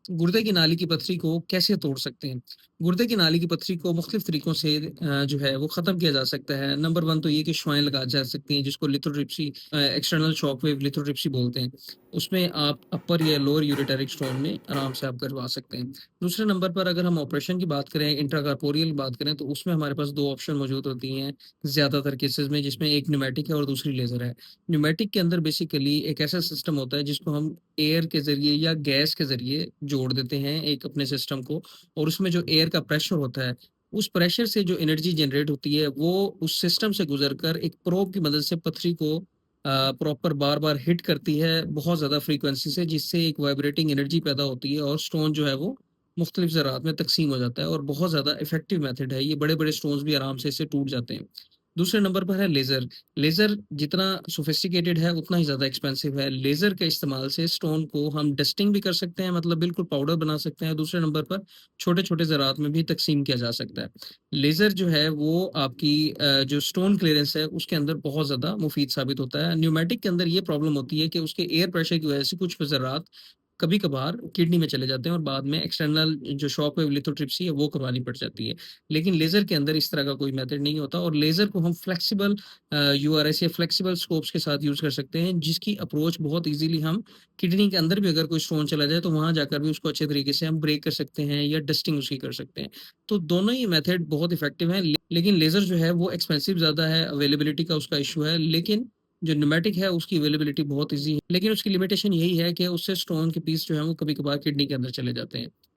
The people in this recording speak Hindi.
गुर्दे की नाली की पथरी को कैसे तोड़ सकते हैं? गुर्दे की नाली की पथरी को मुख्तलिफ तरीकों से जो है वो ख़त्म किया जा सकता है। नंबर 1 तो ये कि शुआएँ लगाई जा सकती हैं जिसको lithotripsy external shock wave lithotripsy बोलते हैं। उसमें आप अपर या लोअर यूरेटेरिक स्टोन में आराम से आप करवा सकते हैं। दूसरे नंबर पर अगर हम ऑपरेशन की बात करें, इंट्राकॉर्पोरियल की बात करें तो उसमें हमारे पास 2 ऑप्शन मौजूद होती हैं ज़्यादातर केसेज़ में, जिसमें एक न्यूमैटिक है और दूसरी लेज़र है। न्यूमैटिक के अंदर बेसिकली एक ऐसा सिस्टम होता है जिसको हम एयर के ज़रिए या गैस के ज़रिए जोड़ देते हैं एक अपने सिस्टम को, और उसमें जो एयर का प्रेशर होता है, उस प्रेशर से जो एनर्जी जनरेट होती है, वो उस सिस्टम से गुज़रकर एक प्रोब की मदद से पथरी को प्रॉपर बार-बार हिट करती है बहुत ज़्यादा फ्रीक्वेंसी से, जिससे एक वाइब्रेटिंग एनर्जी पैदा होती है और स्टोन जो है वो मुख्तलिफ ज़रात में तक़सीम हो जाता है और बहुत ज़्यादा इफ़ेक्टिव मेथड है। ये बड़े-बड़े स्टोन्स भी आराम से इससे टूट जाते हैं। दूसरे नंबर पर है लेज़र। लेज़र जितना सोफिस्टिकेटेड है, उतना ही ज़्यादा एक्सपेंसिव है। लेज़र के इस्तेमाल से स्टोन को हम डस्टिंग भी कर सकते हैं, मतलब बिल्कुल पाउडर बना सकते हैं। दूसरे नंबर पर छोटे-छोटे ज़रात में भी तक़सीम किया जा सकता है। लेज़र जो है वो आपकी जो स्टोन क्लीयरेंस है, उसके अंदर बहुत ज़्यादा मुफ़ीद साबित होता है। न्यूमैटिक के अंदर ये प्रॉब्लम होती है कि उसके एयर प्रेशर की वजह से कुछ ज़रात कभी-कभार किडनी में चले जाते हैं और बाद में एक्सटर्नल जो शॉक वेव लिथोट्रिप्सी है, वो करवानी पड़ जाती है। लेकिन लेज़र के अंदर इस तरह का कोई मेथड नहीं होता और लेज़र को हम फ्लेक्सिबल यूआरएस या फ्लेक्सिबल स्कोप्स के साथ यूज़ कर सकते हैं, जिसकी अप्रोच बहुत ईज़िली हम किडनी के अंदर भी अगर कोई स्टोन चला जाए, तो वहाँ जाकर भी उसको अच्छे तरीके से हम ब्रेक कर सकते हैं या डस्टिंग उसकी कर सकते हैं। तो दोनों ही मेथड बहुत इफ़ेक्टिव हैं, लेकिन लेज़र जो है वो एक्सपेंसिव ज़्यादा है, अवेलेबिलिटी का उसका इश्यू है, लेकिन जो न्यूमैटिक है उसकी अवेलेबिलिटी बहुत ईज़ी है। लेकिन उसकी लिमिटेशन यही है कि उससे स्टोन के पीस जो हैं वो कभी-कभार किडनी के अंदर चले जाते हैं।